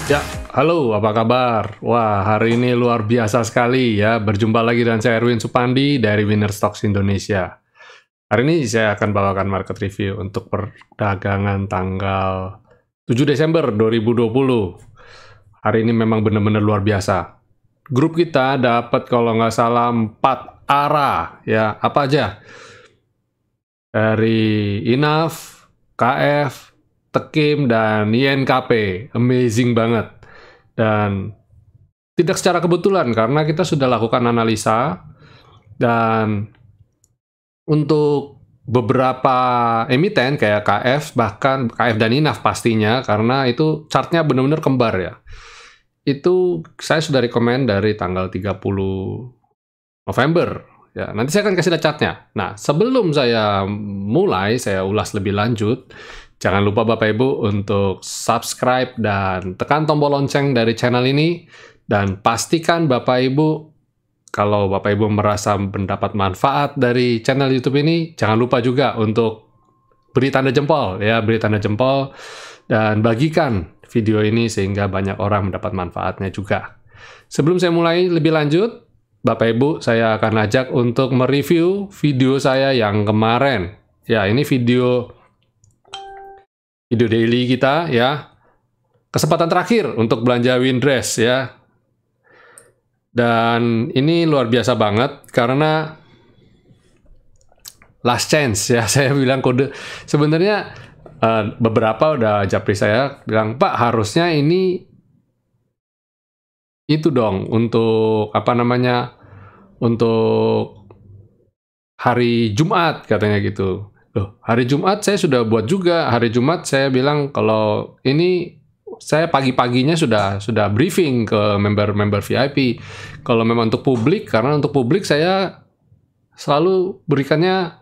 Ya, halo, apa kabar? Wah, hari ini luar biasa sekali ya. Berjumpa lagi dengan saya Erwin Supandi dari Winner Stocks Indonesia. Hari ini saya akan bawakan market review untuk perdagangan tanggal 7 Desember 2020. Hari ini memang benar-benar luar biasa. Grup kita dapat kalau nggak salah 4 arah ya. Apa aja? Dari INAF, KF, Tekim, dan INKP. Amazing banget. Dan tidak secara kebetulan karena kita sudah lakukan analisa dan untuk beberapa emiten kayak KF, bahkan KF dan INAF pastinya, karena itu chartnya benar-benar kembar ya. Itu saya sudah rekomend dari tanggal 30 November. Ya, nanti saya akan kasih lihat chartnya. Nah, sebelum saya mulai, saya ulas lebih lanjut. Jangan lupa Bapak Ibu untuk subscribe dan tekan tombol lonceng dari channel ini. Dan pastikan Bapak Ibu, kalau Bapak Ibu merasa mendapat manfaat dari channel YouTube ini, jangan lupa juga untuk beri tanda jempol, ya, beri tanda jempol. Dan bagikan video ini sehingga banyak orang mendapat manfaatnya juga. Sebelum saya mulai lebih lanjut, Bapak Ibu, saya akan ajak untuk mereview video saya yang kemarin. Ya, ini video daily kita ya. Kesempatan terakhir untuk belanja Windrest ya. Dan ini luar biasa banget karena last chance ya. Saya bilang kode sebenarnya beberapa udah japri saya bilang, "Pak, harusnya ini itu dong untuk apa namanya? Untuk hari Jumat," katanya gitu. Loh, hari Jumat saya sudah buat juga. Hari Jumat saya bilang kalau ini saya pagi-paginya sudah briefing ke member-member VIP. Kalau memang untuk publik, karena untuk publik saya selalu berikannya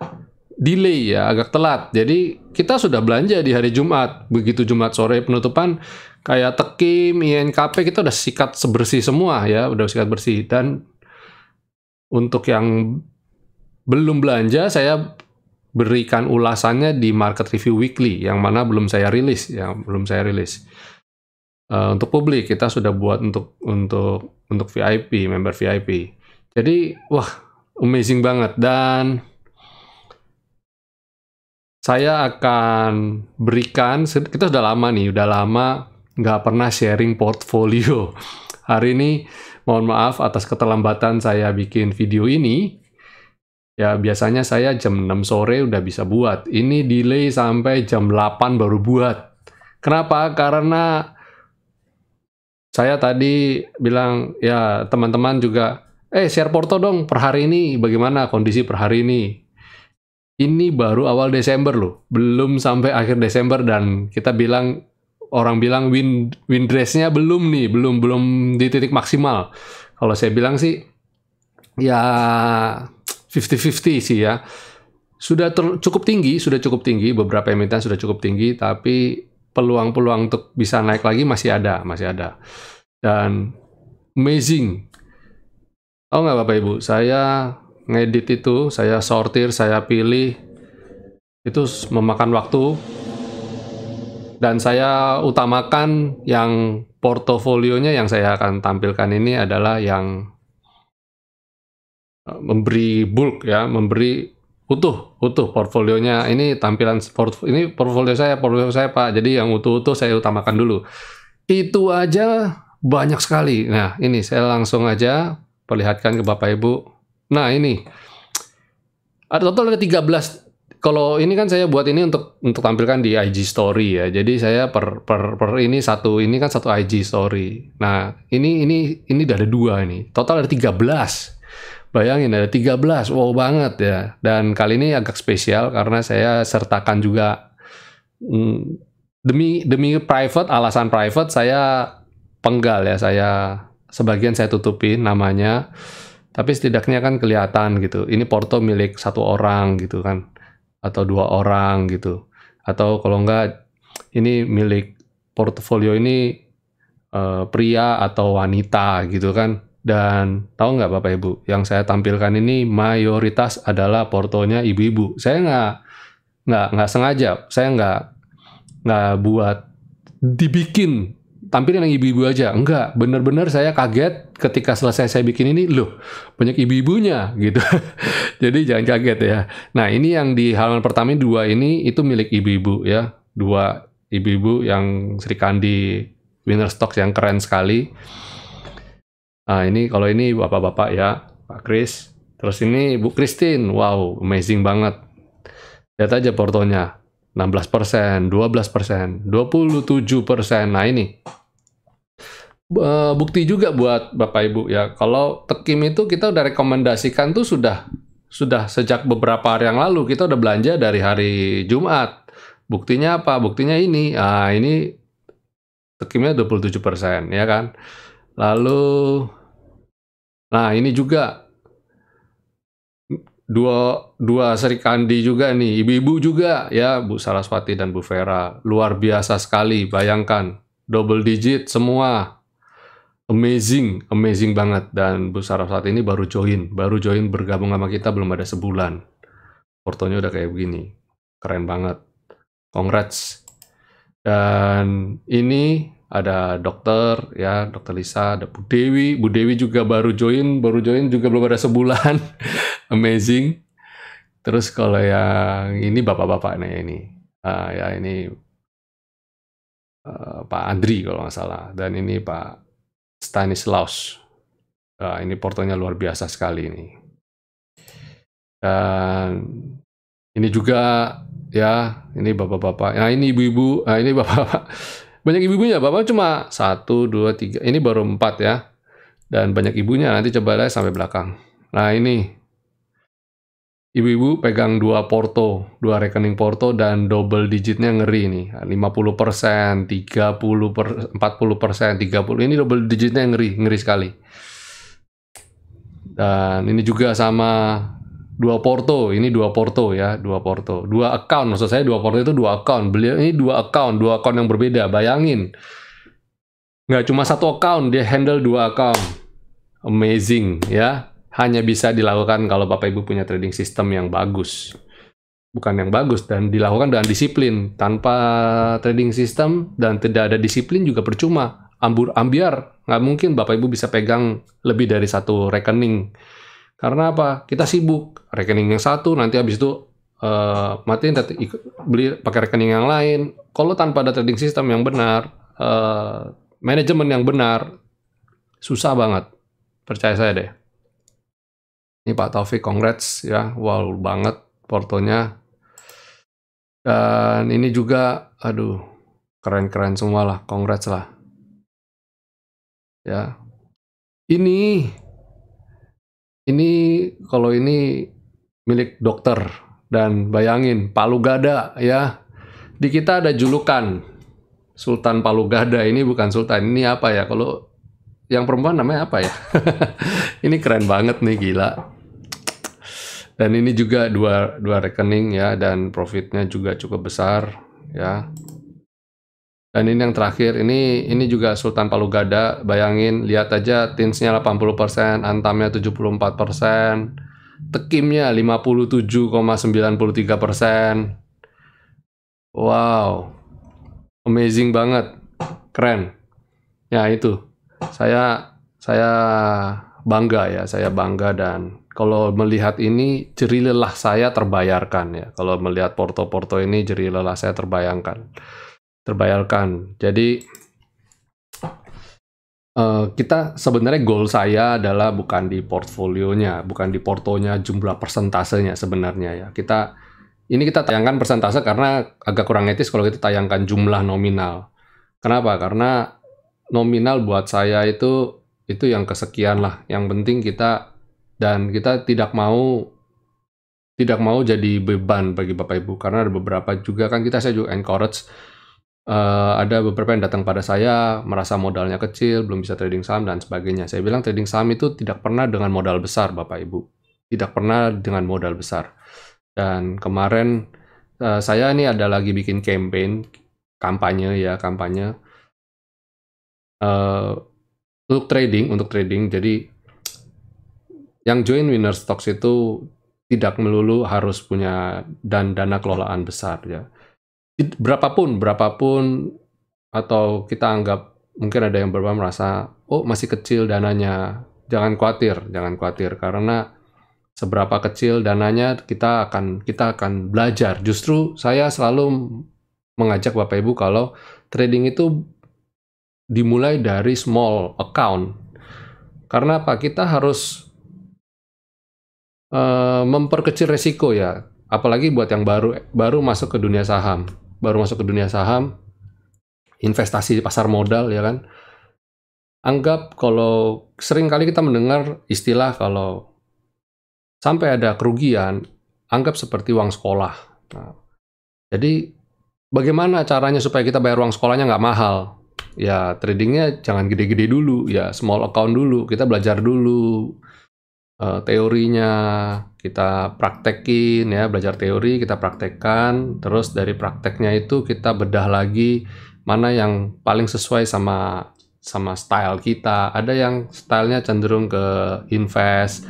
delay ya, agak telat. Jadi kita sudah belanja di hari Jumat. Begitu Jumat sore penutupan, kayak Tekim, INKP kita udah sikat sebersih semua ya, udah sikat bersih. Dan untuk yang belum belanja, saya berikan ulasannya di Market Review Weekly, yang mana belum saya rilis. Untuk publik kita sudah buat untuk VIP, member VIP. Jadi wah, amazing banget. Dan saya akan berikan, kita udah lama nggak pernah sharing portfolio. Hari ini mohon maaf atas keterlambatan saya bikin video ini. Ya, biasanya saya jam 6 sore udah bisa buat. Ini delay sampai jam 8 baru buat. Kenapa? Karena saya tadi bilang, ya teman-teman juga, share porto dong per hari ini, bagaimana kondisi per hari ini. Ini baru awal Desember loh, belum sampai akhir Desember dan kita bilang, orang bilang Windrest-nya belum nih, belum di titik maksimal. Kalau saya bilang sih, ya 50-50 sih ya. Sudah cukup tinggi, beberapa emiten sudah cukup tinggi, tapi peluang-peluang untuk bisa naik lagi masih ada. Dan amazing. Tahu nggak Bapak Ibu, saya ngedit itu, saya sortir, saya pilih, itu memakan waktu, dan saya utamakan yang portofolionya yang saya akan tampilkan ini adalah yang memberi bulk ya, memberi utuh portfolionya. Ini tampilan ini portfolio saya Pak. Jadi yang utuh saya utamakan dulu. Itu aja banyak sekali. Nah, ini saya langsung aja perlihatkan ke Bapak Ibu. Nah, ini total ada 13. Kalau ini kan saya buat ini untuk tampilkan di IG story ya. Jadi saya per ini kan satu IG story. Nah, ini udah ada 2 ini. Total ada 13. Bayangin ada 13, wow banget ya. Dan kali ini agak spesial karena saya sertakan juga demi private, alasan private saya penggal ya, sebagian saya tutupin namanya. Tapi setidaknya kan kelihatan gitu. Ini porto milik 1 orang gitu kan, atau 2 orang gitu. Atau kalau enggak ini milik portofolio ini pria atau wanita gitu kan. Dan tahu nggak Bapak Ibu, yang saya tampilkan ini mayoritas adalah portonya ibu-ibu. Saya nggak sengaja, saya nggak buat dibikin tampilin yang ibu-ibu aja. Enggak, bener-bener saya kaget ketika selesai saya bikin ini, loh banyak ibu-ibunya gitu. Jadi jangan kaget ya. Nah ini yang di halaman pertama ini 2 ini itu milik ibu-ibu ya. 2 ibu-ibu yang Sri Kandi Winner Stocks yang keren sekali. Nah ini kalau ini bapak-bapak ya, Pak Kris. Terus ini Bu Christine, wow amazing banget. Lihat aja portonya, 16%, 12%, 27%. Nah ini bukti juga buat Bapak Ibu ya. Kalau Tekim itu kita udah rekomendasikan tuh sudah sejak beberapa hari yang lalu. Kita udah belanja dari hari Jumat. Buktinya apa? Buktinya ini. Nah ini Tekimnya 27% ya kan. Lalu, nah ini juga dua Sri Kandi juga nih, ibu-ibu juga ya, Bu Saraswati dan Bu Vera, luar biasa sekali, bayangkan, double digit semua, amazing banget. Dan Bu Saraswati ini baru join bergabung sama kita belum ada sebulan, portonya udah kayak begini, keren banget, congrats. Dan ini ada dokter ya, Dokter Lisa, ada Bu Dewi juga baru join juga belum ada sebulan. Amazing. Terus kalau yang ini bapak-bapak nih ini, ya ini Pak Andri kalau nggak salah, dan ini Pak Stanislaus. Ini portonya luar biasa sekali ini. Dan ini juga ya, ini bapak-bapak. Nah ini ibu-ibu, ini bapak-bapak. Banyak ibu-ibunya, bapak cuma 1, 2, 3, ini baru 4 ya. Dan banyak ibunya, nanti coba lihat sampai belakang. Nah ini ibu-ibu pegang 2 rekening porto, dan double digitnya ngeri nih, 50%, 30%, 40%, 30%, ini double digitnya ngeri sekali. Dan ini juga sama 2 porto, ini 2 porto ya, 2 porto, 2 account, maksud saya 2 porto itu 2 account, beliau ini 2 account yang berbeda, bayangin. Nggak cuma 1 account, dia handle 2 account, amazing ya. Hanya bisa dilakukan kalau Bapak Ibu punya trading system yang bagus. Bukan yang bagus, dan dilakukan dengan disiplin. Tanpa trading system dan tidak ada disiplin juga percuma. Ambiar, nggak mungkin Bapak Ibu bisa pegang lebih dari 1 rekening. Karena apa? Kita sibuk. Rekening yang 1, nanti habis itu matiin, beli pakai rekening yang lain. Kalau tanpa ada trading system yang benar, manajemen yang benar, susah banget. Percaya saya deh. Ini Pak Taufik, congrats ya, wow banget portonya. Dan ini juga, aduh, keren-keren semua lah, congrats lah. Ya, ini kalau ini milik dokter, dan bayangin Palu Gada ya. Di kita ada julukan Sultan Palu Gada. Ini bukan sultan, ini apa ya? Kalau yang perempuan namanya apa ya? Ini keren banget nih, gila. Dan ini juga dua rekening ya, dan profitnya juga cukup besar ya. Dan ini yang terakhir, ini juga Sultan Palu Gada. Bayangin, lihat aja tinsnya 80%, antamnya 74%, tekimnya 57,93%. Wow, amazing banget, keren. Ya itu, saya bangga ya, saya bangga, dan kalau melihat ini jerih lelah saya terbayarkan ya. Kalau melihat porto-porto ini jerih lelah saya terbayarkan. Jadi kita sebenarnya goal saya adalah bukan di portfolionya, bukan di portonya, jumlah persentasenya sebenarnya ya. Kita tayangkan persentase karena agak kurang etis kalau kita tayangkan jumlah nominal. Kenapa? Karena nominal buat saya itu yang kesekian lah. Yang penting kita tidak mau jadi beban bagi Bapak Ibu, karena ada beberapa juga kan saya juga encourage, ada beberapa yang datang pada saya merasa modalnya kecil, belum bisa trading saham dan sebagainya. Saya bilang trading saham itu tidak pernah dengan modal besar, Bapak Ibu. Tidak pernah dengan modal besar. Dan kemarin saya ini ada lagi bikin kampanye untuk trading. Jadi yang join Winner Stocks itu tidak melulu harus punya dana kelolaan besar ya. Berapapun atau kita anggap mungkin ada yang beberapa merasa, oh masih kecil dananya. Jangan khawatir, karena seberapa kecil dananya kita akan belajar. Justru saya selalu mengajak Bapak Ibu kalau trading itu dimulai dari small account. Karena apa? Kita harus memperkecil resiko ya. Apalagi buat yang baru masuk ke dunia saham. Investasi di pasar modal ya kan. Anggap kalau sering kali kita mendengar istilah kalau sampai ada kerugian, anggap seperti uang sekolah. Nah, jadi bagaimana caranya supaya kita bayar uang sekolahnya nggak mahal? Ya tradingnya jangan gede-gede dulu, ya small account dulu. Kita belajar dulu teorinya, kita praktekin ya, belajar teori, kita praktekkan. Terus dari prakteknya itu kita bedah lagi mana yang paling sesuai sama style kita. Ada yang stylenya cenderung ke invest,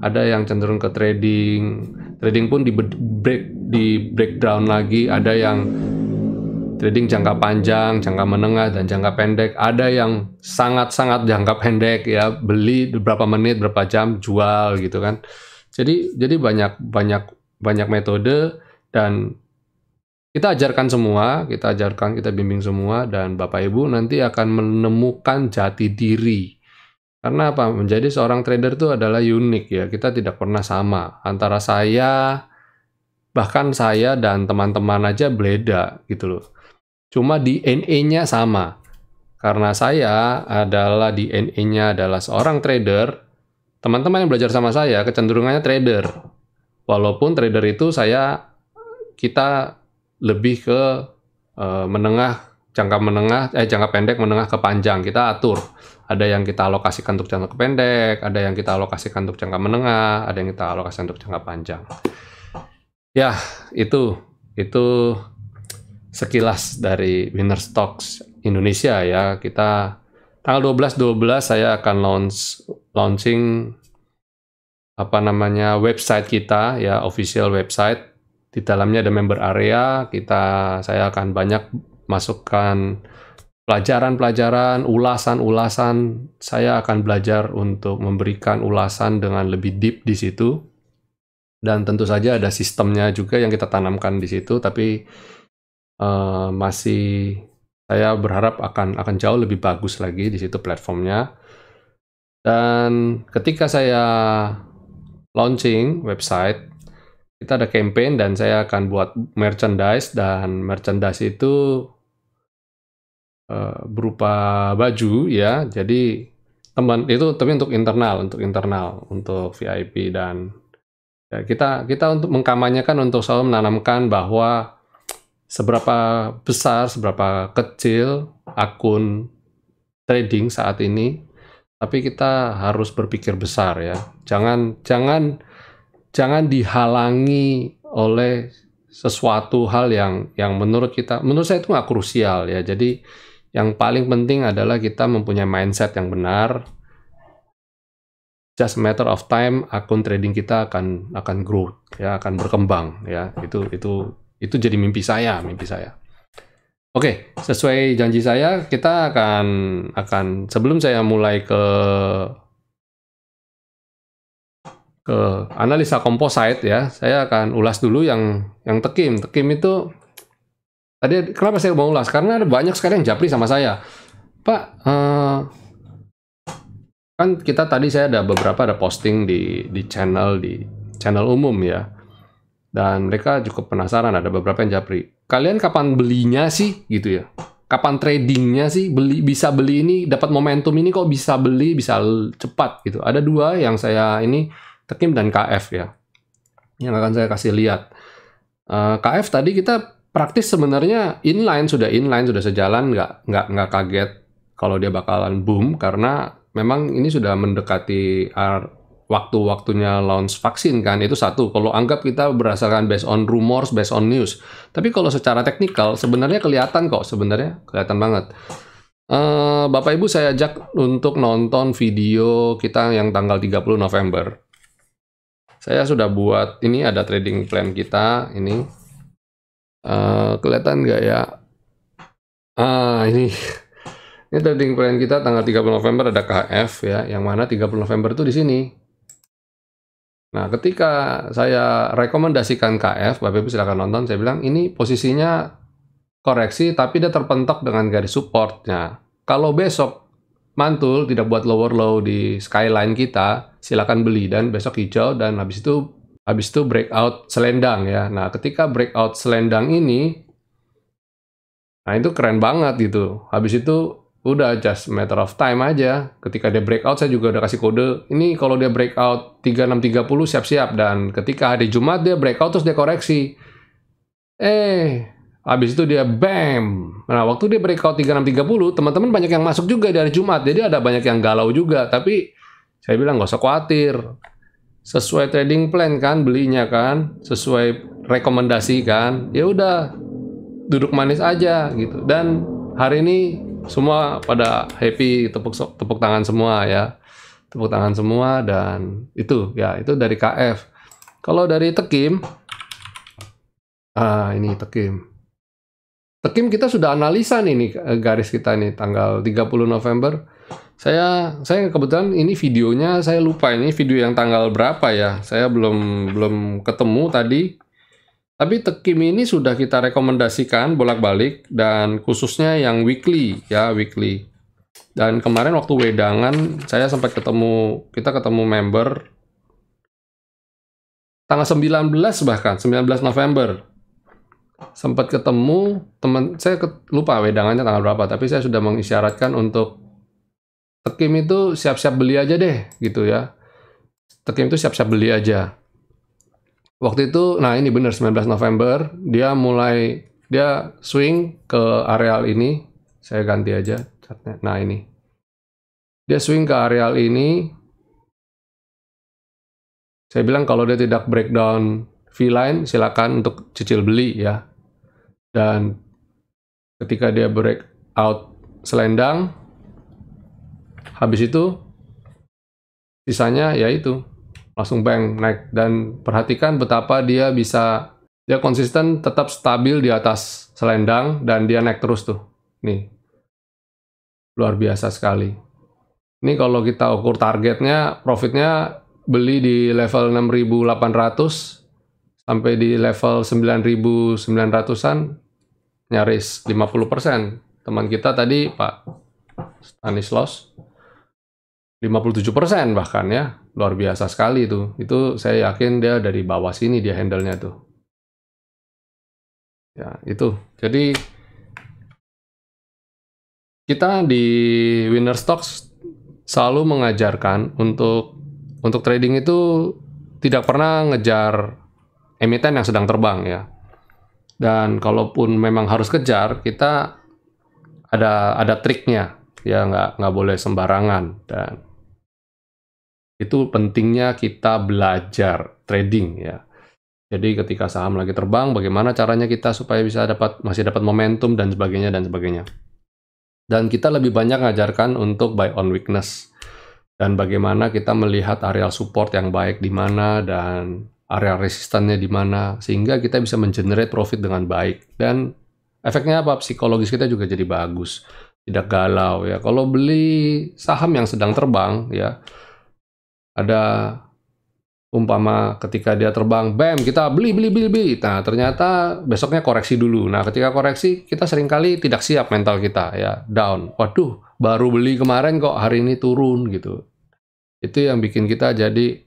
ada yang cenderung ke trading. Trading pun di breakdown lagi. Ada yang trading jangka panjang, jangka menengah, dan jangka pendek. Ada yang sangat-sangat jangka pendek ya, beli beberapa menit, berapa jam, jual gitu kan. Jadi banyak metode, dan kita ajarkan semua, kita bimbing semua, dan Bapak Ibu nanti akan menemukan jati diri. Karena apa? Menjadi seorang trader itu adalah unik ya. Kita tidak pernah sama. Antara bahkan saya dan teman-teman aja beda gitu loh. Cuma DNA-nya sama. Karena saya adalah DNA-nya adalah seorang trader, teman-teman yang belajar sama saya kecenderungannya trader. Walaupun trader itu kita lebih ke jangka pendek, menengah ke panjang. Kita atur. Ada yang kita alokasikan untuk jangka pendek, ada yang kita alokasikan untuk jangka menengah, ada yang kita alokasikan untuk jangka panjang. Ya, itu sekilas dari Winner Stocks Indonesia ya. Kita tanggal 12 saya akan launching website kita ya, official website. Di dalamnya ada member area. Saya akan banyak masukkan pelajaran-pelajaran, ulasan-ulasan. Saya akan belajar untuk memberikan ulasan dengan lebih deep di situ. Dan tentu saja ada sistemnya juga yang kita tanamkan di situ, tapi saya berharap akan jauh lebih bagus lagi di situ platformnya. Dan ketika saya launching website, kita ada campaign dan saya akan buat merchandise, dan merchandise itu berupa baju ya. Jadi tapi untuk internal, untuk VIP, dan ya, kita untuk mengkampanyekan, untuk selalu menanamkan bahwa seberapa besar, seberapa kecil akun trading saat ini, tapi kita harus berpikir besar ya. Jangan dihalangi oleh sesuatu hal yang menurut saya itu nggak krusial ya. Jadi yang paling penting adalah kita mempunyai mindset yang benar. Just a matter of time, akun trading kita akan grow ya, akan berkembang ya. Itu jadi mimpi saya. Oke, sesuai janji saya, kita akan sebelum saya mulai ke analisa composite ya, saya akan ulas dulu yang tekim. Tekim itu tadi kenapa saya mau ulas? Karena ada banyak sekali yang japri sama saya, Pak. Kan kita tadi saya ada posting di channel umum ya, dan mereka cukup penasaran, ada beberapa yang japri. Kalian kapan belinya sih gitu ya? Kapan tradingnya sih? Bisa beli ini, dapat momentum ini kok bisa beli, bisa cepat gitu. Ada dua yang saya ini, Tekim dan KF ya, yang akan saya kasih lihat. KF tadi kita praktis sebenarnya sudah sejalan, nggak kaget kalau dia bakalan boom, karena memang ini sudah mendekati waktu-waktunya launch vaksin kan. Itu satu, kalau anggap kita berdasarkan based on rumors, based on news. Tapi kalau secara teknikal sebenarnya kelihatan banget. Bapak Ibu saya ajak untuk nonton video kita yang tanggal 30 November. Saya sudah buat, ini ada trading plan kita, ini. Kelihatan nggak ya? Ini Ini trading plan kita tanggal 30 November ada KF ya, yang mana 30 November itu di sini. Nah, ketika saya rekomendasikan KF, Bapak Ibu silakan nonton, saya bilang ini posisinya koreksi tapi dia terpentok dengan garis supportnya. Kalau besok mantul tidak buat lower low di skyline kita, silakan beli dan besok hijau dan habis itu breakout selendang ya. Nah, ketika breakout selendang ini, nah itu keren banget gitu. Habis itu udah just matter of time aja. Ketika dia breakout, saya juga udah kasih kode. Ini kalau dia breakout 3630 siap-siap. Dan ketika hari Jumat dia breakout terus dia koreksi. Habis itu dia BAM. Nah, waktu dia breakout 3630, teman-teman banyak yang masuk juga dari Jumat. Jadi ada banyak yang galau juga. Tapi saya bilang nggak usah khawatir. Sesuai trading plan kan, belinya kan. Sesuai rekomendasi kan. Ya udah, duduk manis aja gitu. Dan hari ini semua pada happy, tepuk tangan semua ya. Tepuk tangan semua dan itu ya, itu dari KF. Kalau dari Tekim, ini Tekim. Tekim kita sudah analisa nih garis kita nih tanggal 30 November. Saya kebetulan ini videonya saya lupa ini video yang tanggal berapa ya. Saya belum ketemu tadi. Tapi Tekim ini sudah kita rekomendasikan bolak-balik dan khususnya yang weekly ya, weekly. Dan kemarin waktu wedangan saya sempat kita ketemu member tanggal 19 bahkan 19 November. Sempat ketemu teman saya lupa wedangannya tanggal berapa, tapi saya sudah mengisyaratkan untuk Tekim itu siap-siap beli aja deh gitu ya. Tekim itu siap-siap beli aja. Waktu itu, nah ini benar 19 November, dia swing ke areal ini, saya ganti aja catnya. Nah ini, dia swing ke areal ini, saya bilang kalau dia tidak breakdown V-line, silakan untuk cicil beli ya. Dan ketika dia breakout selendang, habis itu, sisanya ya itu. Langsung bang naik dan perhatikan betapa dia konsisten tetap stabil di atas selendang dan dia naik terus tuh nih, luar biasa sekali. Ini kalau kita ukur targetnya, profitnya beli di level 6.800 sampai di level 9.900-an nyaris 50%. Teman kita tadi Pak Stanislaus 57% bahkan ya, luar biasa sekali itu. Itu saya yakin dia dari bawah sini dia handle-nya tuh. Ya, itu. Jadi kita di Winner Stocks selalu mengajarkan untuk trading itu tidak pernah ngejar emiten yang sedang terbang ya. Dan kalaupun memang harus kejar, kita ada triknya ya, nggak boleh sembarangan. Dan itu pentingnya kita belajar trading ya. Jadi ketika saham lagi terbang, bagaimana caranya kita supaya bisa masih dapat momentum dan sebagainya dan sebagainya. Dan kita lebih banyak ngajarkan untuk buy on weakness dan bagaimana kita melihat area support yang baik di mana dan area resistannya di mana sehingga kita bisa mengenerate profit dengan baik. Dan efeknya apa? Psikologis kita juga jadi bagus, tidak galau ya. Kalau beli saham yang sedang terbang ya, ada umpama ketika dia terbang, bam, kita beli. Nah, ternyata besoknya koreksi dulu. Nah, ketika koreksi, kita seringkali tidak siap mental kita, ya, down. Waduh, baru beli kemarin kok hari ini turun, gitu. Itu yang bikin kita jadi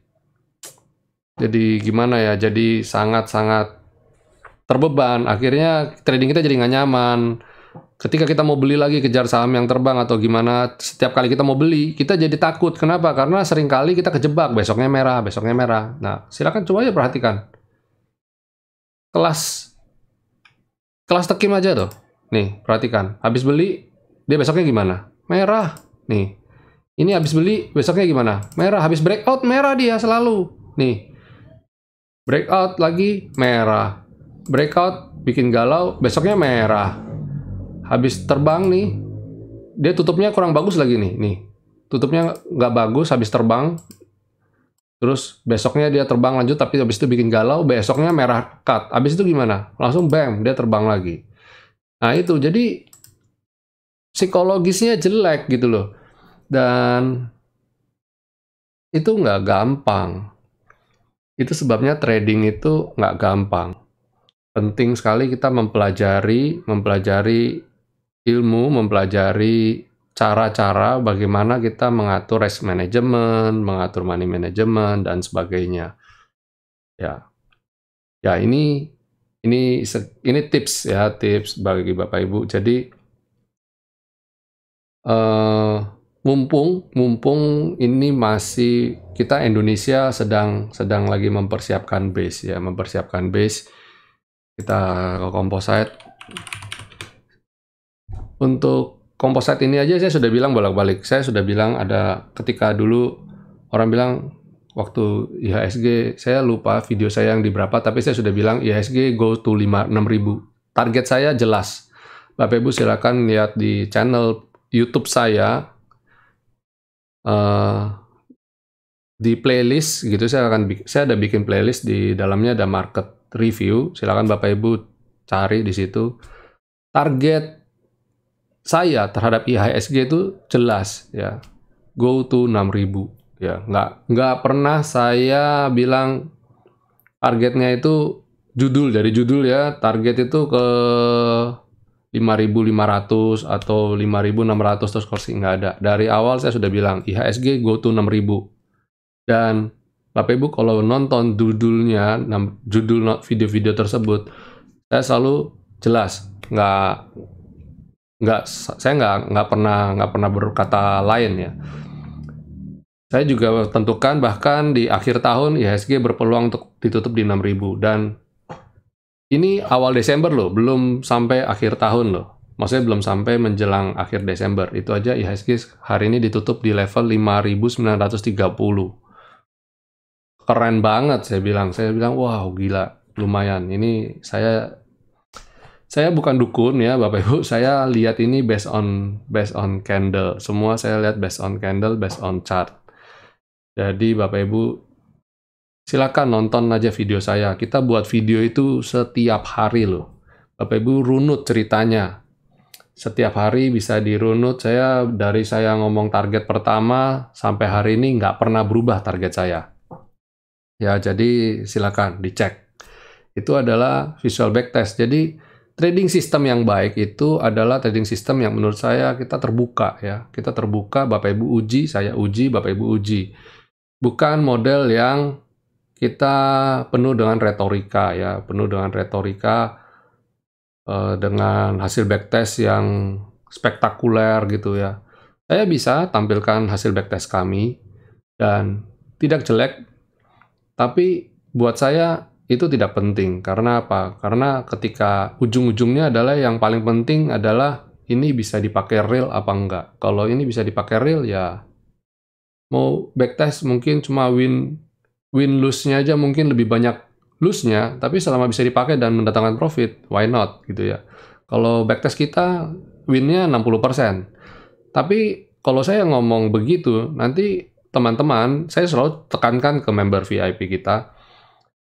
gimana ya, jadi sangat-sangat terbeban. Akhirnya trading kita jadi nggak nyaman. Ketika kita mau beli lagi, kejar saham yang terbang atau gimana, setiap kali kita mau beli, kita jadi takut. Kenapa? Karena seringkali kita kejebak, besoknya merah. Nah, silakan coba aja perhatikan. Kelas Tekim aja tuh. Nih, perhatikan. Habis beli, dia besoknya gimana? Merah. Nih. Ini habis beli, besoknya gimana? Merah. Habis breakout, merah dia selalu. Nih. Breakout lagi, merah. Breakout, bikin galau, besoknya merah. Habis terbang nih, dia tutupnya kurang bagus lagi nih. Tutupnya nggak bagus habis terbang. Terus besoknya dia terbang lanjut, tapi habis itu bikin galau, besoknya merah cut. Habis itu gimana? Langsung bam, dia terbang lagi. Nah itu, jadi psikologisnya jelek gitu loh. Dan itu nggak gampang. Itu sebabnya trading itu nggak gampang. Penting sekali kita mempelajari ilmu, mempelajari cara-cara bagaimana kita mengatur risk management, mengatur money management, dan sebagainya. Ya, ya ini tips ya, tips bagi Bapak Ibu. Jadi mumpung ini masih kita Indonesia sedang lagi mempersiapkan base ya, mempersiapkan base kita ke composite. Untuk composite ini aja saya sudah bilang bolak-balik. Saya sudah bilang ada ketika dulu orang bilang waktu IHSG, saya lupa video saya yang di berapa, tapi saya sudah bilang IHSG go to 6.000. Target saya jelas. Bapak Ibu silakan lihat di channel YouTube saya, di playlist gitu. Saya ada bikin playlist, di dalamnya ada market review. Silakan Bapak Ibu cari di situ. Target saya terhadap IHSG itu jelas ya, go to 6.000 ya. Nggak pernah saya bilang targetnya itu dari judul ya, target itu ke 5.500 atau 5.600 terus kursi, nggak ada. Dari awal saya sudah bilang IHSG go to 6.000. Dan Bapak Ibu kalau nonton judulnya, judul video-video tersebut, saya selalu jelas, saya nggak pernah berkata lain ya. Saya juga tentukan bahkan di akhir tahun IHSG berpeluang untuk ditutup di 6.000, dan ini awal Desember loh, belum sampai akhir tahun loh. Maksudnya belum sampai menjelang akhir Desember. Itu aja IHSG hari ini ditutup di level 5.930. Keren banget saya bilang. Saya bilang wow gila, lumayan. Ini saya bukan dukun ya Bapak Ibu, saya lihat ini based on candle. Semua saya lihat based on candle, based on chart. Jadi Bapak Ibu silakan nonton aja video saya. Kita buat video itu setiap hari loh. Bapak Ibu runut ceritanya. Setiap hari bisa dirunut. Dari saya ngomong target pertama sampai hari ini nggak pernah berubah target saya. Ya, jadi silakan dicek. Itu adalah visual backtest. Jadi trading system yang baik itu adalah trading system yang menurut saya kita terbuka ya. Kita terbuka, Bapak Ibu uji, saya uji, Bapak Ibu uji. Bukan model yang kita penuh dengan retorika ya, penuh dengan retorika dengan hasil backtest yang spektakuler gitu ya. Saya bisa tampilkan hasil backtest kami dan tidak jelek, tapi buat saya itu tidak penting. Karena apa? Karena ketika ujung-ujungnya adalah yang paling penting adalah ini bisa dipakai real apa enggak. Kalau ini bisa dipakai real ya mau backtest mungkin cuma win-lose-nya aja mungkin lebih banyak lose-nya, tapi selama bisa dipakai dan mendatangkan profit, why not gitu ya. Kalau backtest kita win-nya 60%. Tapi kalau saya ngomong begitu, nanti teman-teman, saya selalu tekankan ke member VIP kita,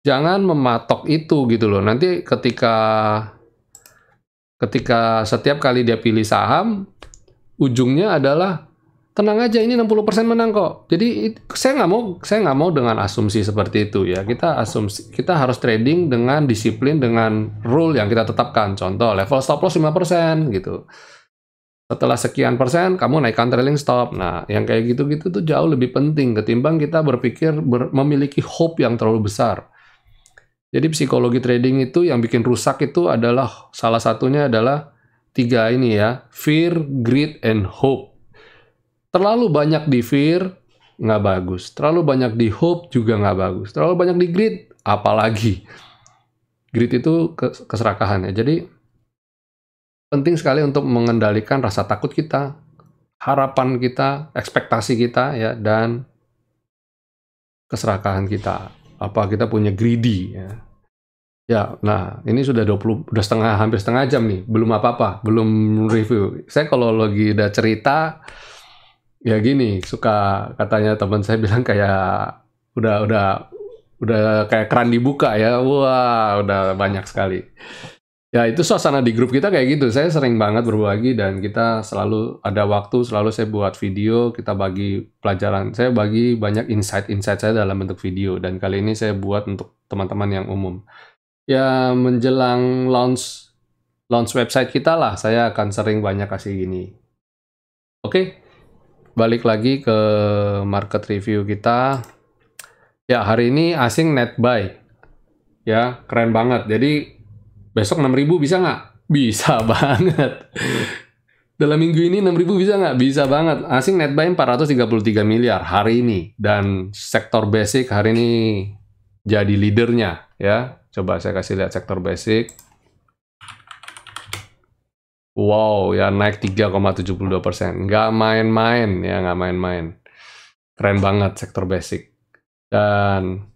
jangan mematok itu gitu loh. Nanti ketika setiap kali dia pilih saham, ujungnya adalah tenang aja ini 60% menang kok. Jadi saya nggak mau dengan asumsi seperti itu ya. Kita harus trading dengan disiplin, dengan rule yang kita tetapkan. Contoh level stop loss 5% gitu. Setelah sekian persen kamu naikkan trailing stop. Nah, yang kayak gitu-gitu tuh jauh lebih penting ketimbang kita berpikir memiliki hope yang terlalu besar. Jadi psikologi trading itu yang bikin rusak itu adalah salah satunya adalah 3 ini ya, fear, greed, and hope. Terlalu banyak di fear, nggak bagus. Terlalu banyak di hope juga nggak bagus. Terlalu banyak di greed, apalagi. Greed itu keserakahan ya. Jadi, penting sekali untuk mengendalikan rasa takut kita, harapan kita, ekspektasi kita, ya, dan keserakahan kita. Apa kita punya greedy, ya. Ya, nah, ini sudah hampir setengah jam nih. Belum apa-apa, belum review. Saya kalau lagi udah cerita, ya gini, suka katanya teman saya bilang kayak udah kayak keran dibuka ya. Wah, udah banyak sekali. Ya itu suasana di grup kita kayak gitu. Saya sering banget berbagi dan kita selalu ada waktu, selalu saya buat video, kita bagi pelajaran. Saya bagi banyak insight-insight saya dalam bentuk video dan kali ini saya buat untuk teman-teman yang umum. Ya menjelang launch website kita lah, saya akan sering banyak kasih gini. Oke, balik lagi ke market review kita. Ya hari ini asing net buy. Ya keren banget. Jadi besok 6.000 bisa nggak? Bisa banget. Dalam minggu ini 6.000 bisa nggak? Bisa banget. Asing net buy 433 miliar hari ini. Dan sektor basic hari ini jadi leadernya. Ya, coba saya kasih lihat sektor basic. Wow, ya naik 3,72%. Nggak main-main, ya nggak main-main. Keren banget sektor basic. Dan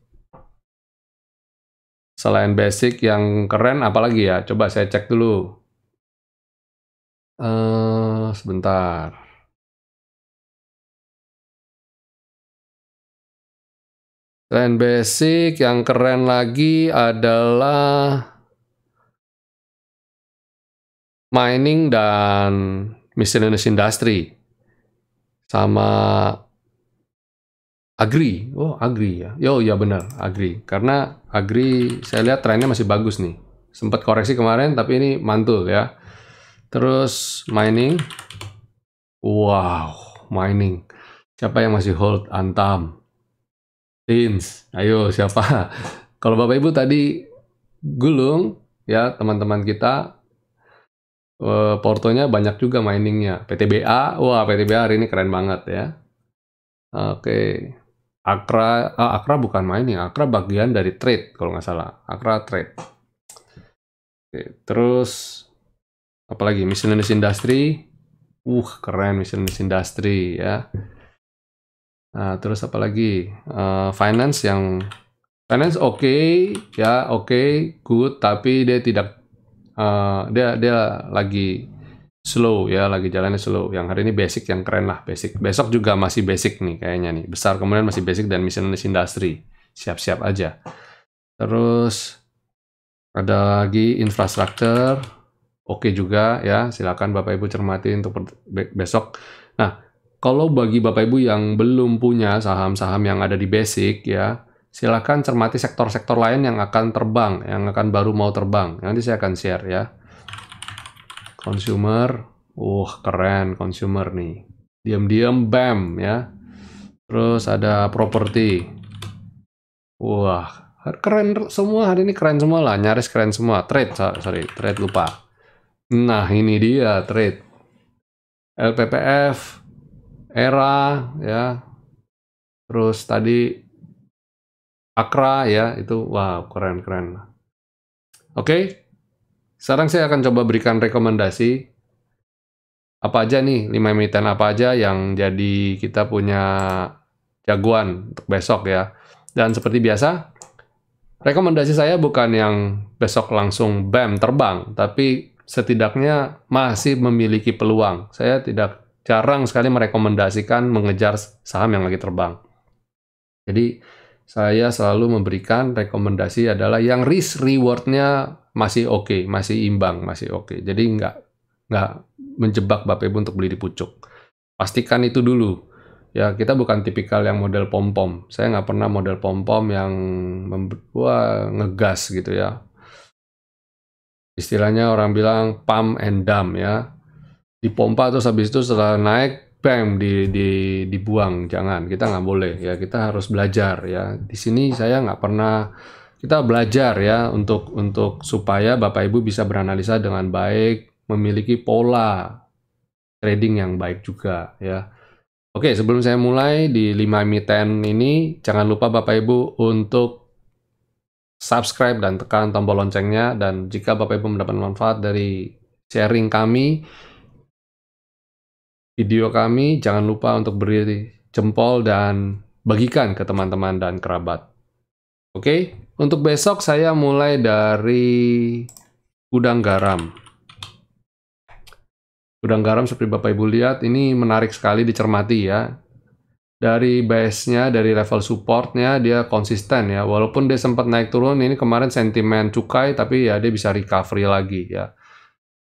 selain basic yang keren, apalagi ya? Coba saya cek dulu. Sebentar. Selain basic, yang keren lagi adalah mining dan miscellaneous industry. Sama agri. Oh, agri ya. Yo, ya benar, agri. Karena agri saya lihat trennya masih bagus nih. Sempat koreksi kemarin, tapi ini mantul ya. Terus mining. Wow, mining. Siapa yang masih hold Antam? Tins. Ayo, siapa? Kalau Bapak Ibu tadi gulung, ya teman-teman kita, portonya banyak juga miningnya. PTBA, wah PTBA hari ini keren banget ya. Oke. Akra bukan mining, Akra bagian dari trade kalau nggak salah. Akra trade. Oke, terus apalagi miscellaneous industry, keren miscellaneous industry ya. Nah, terus apalagi finance oke, ya oke, good, tapi dia tidak dia lagi slow ya, lagi jalannya slow. Yang hari ini basic yang keren lah, basic. Besok juga masih basic nih kayaknya nih. Besar kemudian masih basic dan miscellaneous industry. Siap-siap aja. Terus ada lagi infrastruktur. Oke juga ya, silakan Bapak Ibu cermati untuk besok. Nah, kalau bagi Bapak Ibu yang belum punya saham-saham yang ada di basic ya, silakan cermati sektor-sektor lain yang akan terbang, yang akan baru mau terbang. Nanti saya akan share ya. Consumer, keren consumer nih. Diam-diam BAM ya. Terus ada properti. Wah, keren semua hari ini, keren semua lah, nyaris keren semua. Trade, sorry, trade lupa. Nah, ini dia trade. LPPF, ERA ya. Terus tadi Akra ya, itu wow, keren-keren. Oke. Sekarang saya akan coba berikan rekomendasi apa aja nih, 5 emiten apa aja yang jadi kita punya jagoan untuk besok ya. Dan seperti biasa, rekomendasi saya bukan yang besok langsung BAM terbang, tapi setidaknya masih memiliki peluang. Saya jarang sekali merekomendasikan mengejar saham yang lagi terbang. Jadi saya selalu memberikan rekomendasi adalah yang risk rewardnya masih oke, masih imbang, masih oke. Jadi nggak menjebak Bapak Ibu untuk beli di pucuk. Pastikan itu dulu. Ya, kita bukan tipikal yang model pom-pom. Saya nggak pernah model pom-pom yang ngegas gitu ya. Istilahnya orang bilang pump and dump ya. Dipompa terus habis itu setelah naik, bam, dibuang. Jangan, kita nggak boleh ya. Kita harus belajar ya. Di sini saya nggak pernah, kita belajar ya untuk supaya Bapak Ibu bisa beranalisa dengan baik, memiliki pola trading yang baik juga ya. Oke, sebelum saya mulai di 5 emiten ini, jangan lupa Bapak Ibu untuk subscribe dan tekan tombol loncengnya. Dan jika Bapak Ibu mendapat manfaat dari sharing kami, video kami, jangan lupa untuk beri jempol dan bagikan ke teman-teman dan kerabat. Oke, untuk besok saya mulai dari gudang garam. Gudang garam seperti Bapak Ibu lihat, ini menarik sekali dicermati ya. dari base-nya, dari level support-nya dia konsisten ya. Walaupun dia sempat naik turun, ini kemarin sentimen cukai, tapi ya dia bisa recovery lagi ya.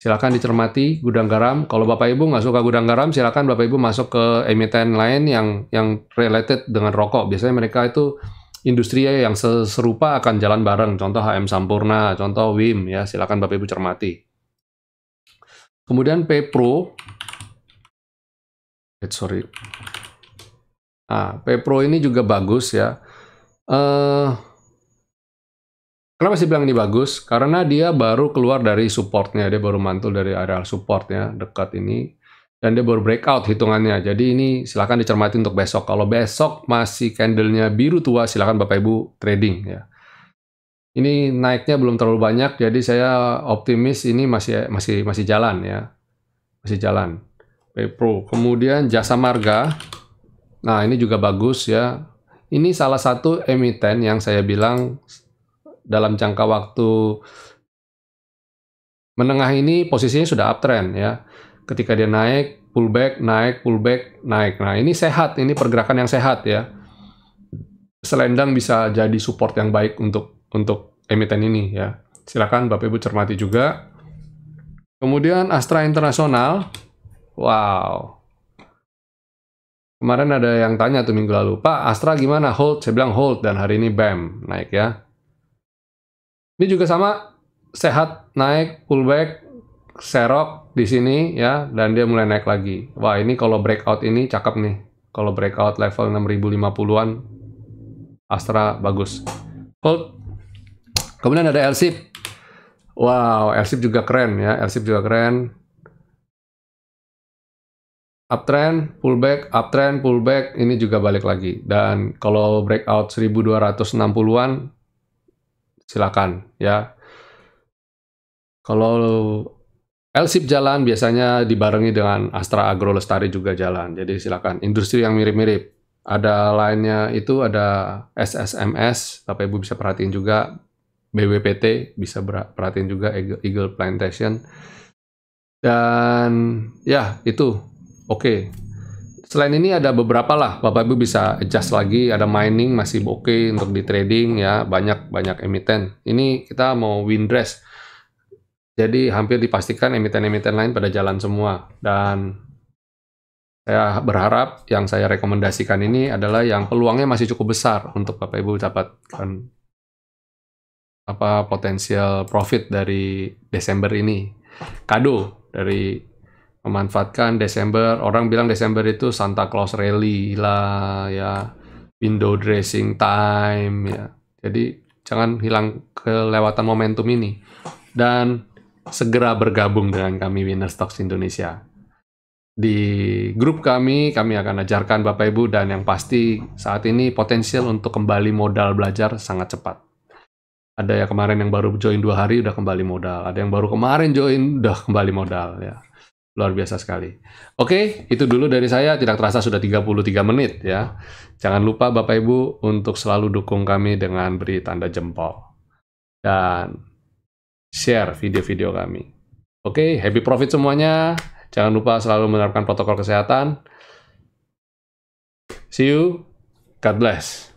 Silakan dicermati gudang garam. Kalau Bapak Ibu nggak suka gudang garam, silakan Bapak Ibu masuk ke emiten lain yang related dengan rokok. Biasanya mereka itu industri yang serupa akan jalan bareng. Contoh HM Sampurna, contoh WIM ya. Silakan Bapak Ibu cermati. Kemudian Pepro, sorry. Nah, Pepro ini juga bagus ya. Kenapa sih bilang ini bagus? Karena dia baru keluar dari supportnya, dia baru mantul dari area supportnya dekat ini, dan dia baru breakout hitungannya. Jadi ini silakan dicermati untuk besok. Kalau besok masih candle-nya biru tua, silakan Bapak Ibu trading ya. Ini naiknya belum terlalu banyak, jadi saya optimis ini masih jalan ya, masih jalan. Pepro, kemudian Jasa Marga. Nah, ini juga bagus ya. Ini salah satu emiten yang saya bilang dalam jangka waktu menengah ini posisinya sudah uptrend ya. Ketika dia naik, pullback, naik, pullback, naik. Nah, ini sehat, ini pergerakan yang sehat ya. Selendang bisa jadi support yang baik untuk emiten ini ya. Silakan Bapak Ibu cermati juga. Kemudian Astra Internasional. Wow. Kemarin ada yang tanya tuh minggu lalu, Pak, Astra gimana? Hold? Saya bilang hold, dan hari ini BAM, naik ya. Ini juga sama, sehat, naik, pullback, serok di sini ya, dan dia mulai naik lagi. Wah, ini kalau breakout ini cakep nih. Kalau breakout level 6050-an, Astra bagus. Hold. Kemudian ada LSIP. Wow, LSIP juga keren ya, LSIP juga keren. Uptrend, pullback, ini juga balik lagi. Dan kalau breakout 1260-an, silakan ya. Kalau LSIP jalan, biasanya dibarengi dengan Astra Agro Lestari juga jalan. Jadi silakan. Industri yang mirip-mirip. Ada lainnya itu ada SSMS, Bapak Ibu bisa perhatiin juga. BWPT bisa perhatiin juga, Eagle Plantation. Dan ya, itu. Oke. Selain ini ada beberapa lah, Bapak Ibu bisa adjust lagi, ada mining masih oke untuk di trading ya, banyak emiten. Ini kita mau Windrest. Jadi hampir dipastikan emiten-emiten lain pada jalan semua. Dan saya berharap yang saya rekomendasikan ini adalah yang peluangnya masih cukup besar untuk Bapak Ibu dapatkan potensial profit dari Desember ini. Kado dari memanfaatkan Desember. Orang bilang Desember itu Santa Claus Rally lah ya, window dressing time ya. Jadi jangan hilang kelewatan momentum ini, dan segera bergabung dengan kami Winner Stocks Indonesia. Di grup kami akan ajarkan Bapak Ibu, dan yang pasti saat ini potensial untuk kembali modal belajar sangat cepat. Ada ya kemarin yang baru join 2 hari udah kembali modal, ada yang baru kemarin join udah kembali modal ya. Luar biasa sekali. Oke, itu dulu dari saya. Tidak terasa sudah 33 menit ya. Jangan lupa Bapak Ibu untuk selalu dukung kami dengan beri tanda jempol. Dan share video-video kami. Oke, happy profit semuanya. Jangan lupa selalu menerapkan protokol kesehatan. See you. God bless.